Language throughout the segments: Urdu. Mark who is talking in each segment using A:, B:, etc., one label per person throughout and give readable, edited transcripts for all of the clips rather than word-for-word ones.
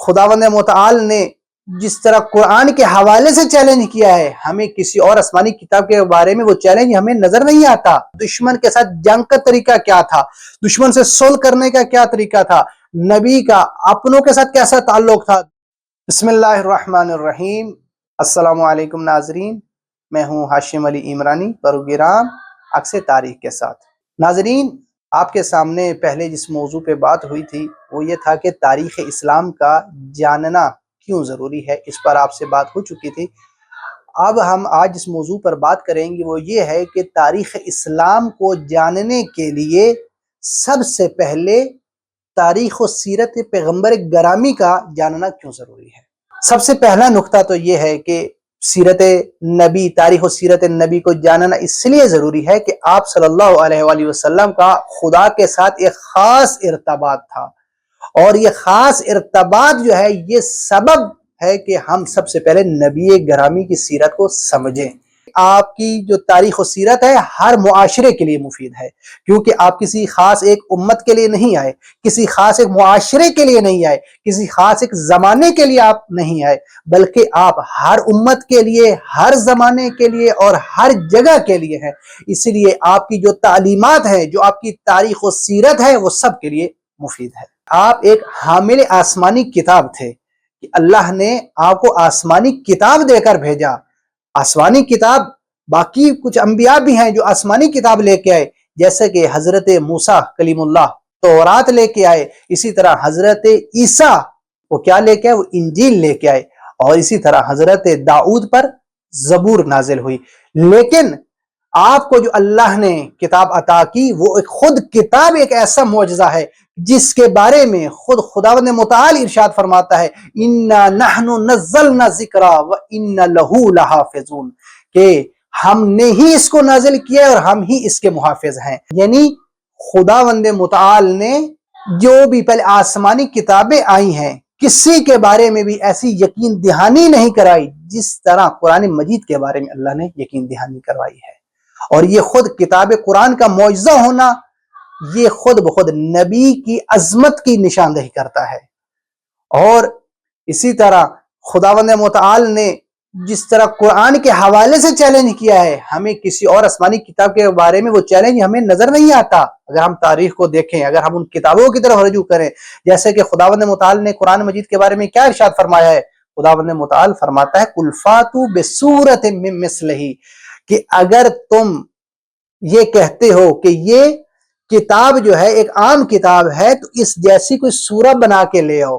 A: خداوند متعال نے جس طرح قرآن کے حوالے سے چیلنج کیا ہے، ہمیں کسی اور آسمانی کتاب کے بارے میں وہ چیلنج ہمیں نظر نہیں آتا۔ دشمن کے ساتھ جنگ کا طریقہ کیا تھا، دشمن سے صلح کرنے کا کیا طریقہ تھا، نبی کا اپنوں کے ساتھ کیسا تعلق تھا۔ بسم اللہ الرحمن الرحیم۔ السلام علیکم ناظرین، میں ہوں ہاشم علی عمرانی، پروگرام عکس تاریخ کے ساتھ۔ ناظرین، آپ کے سامنے پہلے جس موضوع پہ بات ہوئی تھی وہ یہ تھا کہ تاریخ اسلام کا جاننا کیوں ضروری ہے، اس پر آپ سے بات ہو چکی تھی۔ اب ہم آج جس موضوع پر بات کریں گے وہ یہ ہے کہ تاریخ اسلام کو جاننے کے لیے سب سے پہلے تاریخ و سیرت پیغمبر گرامی کا جاننا کیوں ضروری ہے۔ سب سے پہلا نقطہ تو یہ ہے کہ سیرت نبی، تاریخ و سیرت نبی کو جاننا اس لیے ضروری ہے کہ آپ صلی اللہ علیہ وآلہ وسلم کا خدا کے ساتھ ایک خاص ارتباط تھا، اور یہ خاص ارتباط جو ہے یہ سبب ہے کہ ہم سب سے پہلے نبی گرامی کی سیرت کو سمجھیں۔ آپ کی جو تاریخ و سیرت ہے ہر معاشرے کے لیے مفید ہے، کیونکہ آپ کسی خاص ایک امت کے لیے نہیں آئے، کسی خاص ایک معاشرے کے لیے نہیں آئے، کسی خاص ایک زمانے کے لیے آپ نہیں آئے، بلکہ آپ ہر امت کے لیے، ہر زمانے کے لیے اور ہر جگہ کے لیے ہیں۔ اسی لیے آپ کی جو تعلیمات ہیں، جو آپ کی تاریخ و سیرت ہے، وہ سب کے لیے مفید ہے۔ آپ ایک حامل آسمانی کتاب تھے کہ اللہ نے آپ کو آسمانی کتاب دے کر بھیجا۔ آسمانی کتاب، باقی کچھ انبیاء بھی ہیں جو آسمانی کتاب لے کے آئے، جیسے کہ حضرت موسیٰ کلیم اللہ تورات لے کے آئے، اسی طرح حضرت عیسیٰ وہ کیا لے کے آئے، وہ انجیل لے کے آئے، اور اسی طرح حضرت داؤد پر زبور نازل ہوئی۔ لیکن آپ کو جو اللہ نے کتاب عطا کی وہ خود کتاب ایک ایسا معجزہ ہے جس کے بارے میں خود خداوند متعال ارشاد فرماتا ہے اِنَّا نَحْنُ نَزَّلْنَا ذِكْرَا وَإِنَّ لَهُ لَحَافِظُونَ، کہ ہم نے ہی اس کو نازل کیا اور ہم ہی اس کے محافظ ہیں۔ یعنی خداوند متعال نے جو بھی پہلے آسمانی کتابیں آئی ہیں کسی کے بارے میں بھی ایسی یقین دہانی نہیں کرائی جس طرح قرآن مجید کے بارے میں اللہ نے یقین دہانی کروائی ہے۔ اور یہ خود کتاب قرآن کا معجزہ ہونا یہ خود بخود نبی کی عظمت کی نشاندہی کرتا ہے۔ اور اسی طرح خداوند متعال نے جس طرح قرآن کے حوالے سے چیلنج کیا ہے، ہمیں کسی اور آسمانی کتاب کے بارے میں وہ چیلنج ہمیں نظر نہیں آتا۔ اگر ہم تاریخ کو دیکھیں، اگر ہم ان کتابوں کی طرف رجوع کریں، جیسے کہ خداوند متعال نے قرآن مجید کے بارے میں کیا ارشاد فرمایا ہے، خداوند متعال فرماتا ہے قُلْ فَاتُوا بِسُورَةٍ مِّن مِّثْلِهِ، کہ اگر تم یہ کہتے ہو کہ یہ کتاب جو ہے ایک عام کتاب ہے تو اس جیسی کوئی سورہ بنا کے لے آؤ،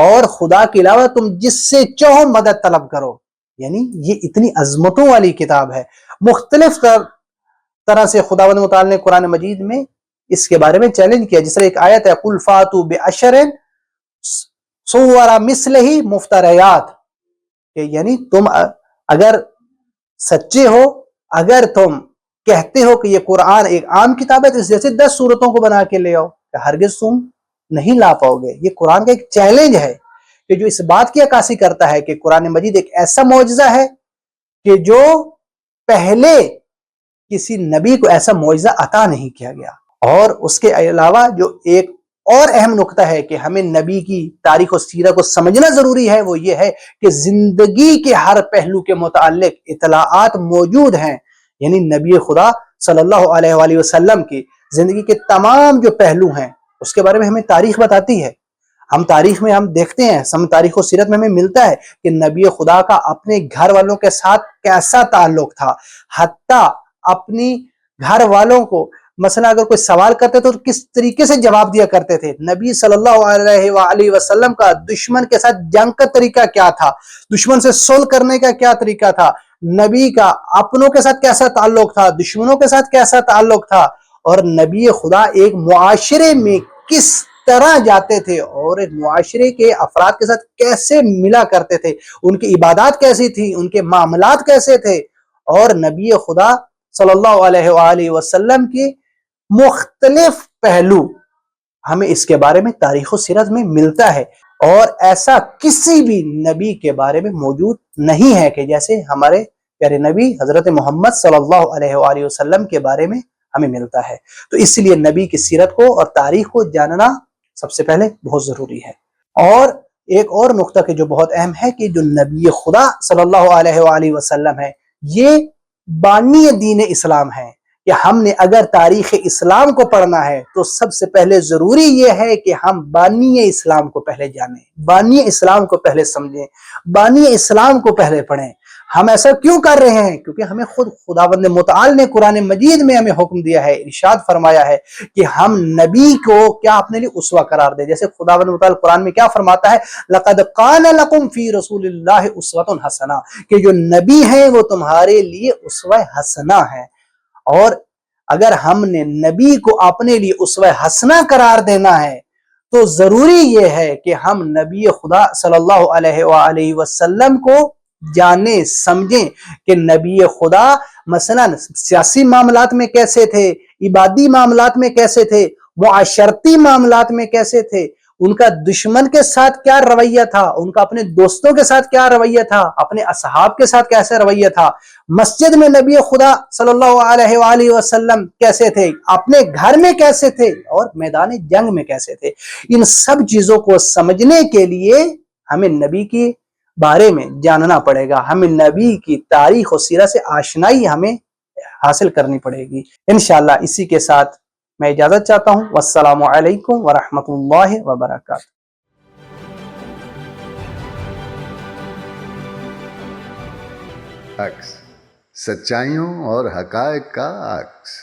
A: اور خدا کے علاوہ تم جس سے چاہو مدد طلب کرو۔ یعنی یہ اتنی عظمتوں والی کتاب ہے۔ مختلف طرح سے خداوند متعال نے قرآن مجید میں اس کے بارے میں چیلنج کیا، جس طرح ایک آیت ہے قُلْ فَاتُوا بِعَشْرٍ سُوَرَ مِثْلِهِ مُفْتَرَیَاتٍ، کہ یعنی تم اگر سچے ہو، اگر تم کہتے ہو کہ یہ قرآن ایک عام کتاب ہے تو اس جیسے 10 صورتوں کو بنا کے لے آؤ، کہ ہرگز تم نہیں لا پاؤ گے۔ یہ قرآن کا ایک چیلنج ہے کہ جو اس بات کی عکاسی کرتا ہے کہ قرآن مجید ایک ایسا معجزہ ہے کہ جو پہلے کسی نبی کو ایسا معجزہ عطا نہیں کیا گیا۔ اور اس کے علاوہ جو ایک اور اہم نقطہ ہے کہ ہمیں نبی کی تاریخ و سیرت کو سمجھنا ضروری ہے، وہ یہ ہے کہ زندگی کے ہر پہلو کے متعلق اطلاعات موجود ہیں۔ یعنی نبی خدا صلی اللہ علیہ وآلہ وسلم کی زندگی کے تمام جو پہلو ہیں اس کے بارے میں ہمیں تاریخ بتاتی ہے۔ ہم تاریخ میں ہم دیکھتے ہیں، تاریخ و سیرت میں ہمیں ملتا ہے کہ نبی خدا کا اپنے گھر والوں کے ساتھ کیسا تعلق تھا، حتیٰ اپنی گھر والوں کو مثلا اگر کوئی سوال کرتے تو کس طریقے سے جواب دیا کرتے تھے۔ نبی صلی اللہ علیہ وآلہ وسلم کا دشمن کے ساتھ جنگ کا طریقہ کیا تھا، دشمن سے صلح کرنے کا کیا طریقہ تھا، نبی کا اپنوں کے ساتھ کیسا تعلق تھا، دشمنوں کے ساتھ کیسا تعلق تھا، اور نبی خدا ایک معاشرے میں کس طرح جاتے تھے اور ایک معاشرے کے افراد کے ساتھ کیسے ملا کرتے تھے، ان کی عبادات کیسی تھی، ان کے معاملات کیسے تھے۔ اور نبی خدا صلی اللہ علیہ وآلہ وسلم کی مختلف پہلو ہمیں اس کے بارے میں تاریخ و سیرت میں ملتا ہے، اور ایسا کسی بھی نبی کے بارے میں موجود نہیں ہے کہ جیسے ہمارے پیارے نبی حضرت محمد صلی اللہ علیہ وآلہ وسلم کے بارے میں ہمیں ملتا ہے۔ تو اس لیے نبی کی سیرت کو اور تاریخ کو جاننا سب سے پہلے بہت ضروری ہے۔ اور ایک اور نقطہ کہ جو بہت اہم ہے کہ جو نبی خدا صلی اللہ علیہ وآلہ وسلم ہے یہ بانی دین اسلام ہے، کہ ہم نے اگر تاریخ اسلام کو پڑھنا ہے تو سب سے پہلے ضروری یہ ہے کہ ہم بانی اسلام کو پہلے جانیں، بانی اسلام کو پہلے سمجھیں، بانی اسلام کو پہلے پڑھیں۔ ہم ایسا کیوں کر رہے ہیں؟ کیونکہ ہمیں خود خداوند متعال نے قرآن مجید میں ہمیں حکم دیا ہے، ارشاد فرمایا ہے کہ ہم نبی کو کیا اپنے لیے اسوہ قرار دیں۔ جیسے خداوند متعال قرآن میں کیا فرماتا ہے، لَقَدْ قَانَ لَكُمْ فِي رَسُولِ اللَّهِ أُسْوَةٌ حَسَنَةٌ، کہ جو نبی ہیں وہ تمہارے لیے اسوہ حسنہ ہے۔ اور اگر ہم نے نبی کو اپنے لیے اسوہ حسنہ قرار دینا ہے تو ضروری یہ ہے کہ ہم نبی خدا صلی اللہ علیہ وآلہ وسلم کو جانیں، سمجھیں کہ نبی خدا مثلا سیاسی معاملات میں کیسے تھے، عبادی معاملات میں کیسے تھے، معاشرتی معاملات میں کیسے تھے، ان کا دشمن کے ساتھ کیا رویہ تھا، ان کا اپنے دوستوں کے ساتھ کیا رویہ تھا، اپنے اصحاب کے ساتھ کیسے رویہ تھا، مسجد میں نبی خدا صلی اللہ علیہ وآلہ وسلم کیسے تھے، اپنے گھر میں کیسے تھے، اور میدان جنگ میں کیسے تھے۔ ان سب چیزوں کو سمجھنے کے لیے ہمیں نبی کی بارے میں جاننا پڑے گا، ہمیں نبی کی تاریخ و سیرت سے آشنائی ہمیں حاصل کرنی پڑے گی۔ انشاءاللہ اسی کے ساتھ میں اجازت چاہتا ہوں۔ والسلام علیکم ورحمۃ اللہ وبرکاتہ۔
B: عکس، سچائیوں اور حقائق کا عکس۔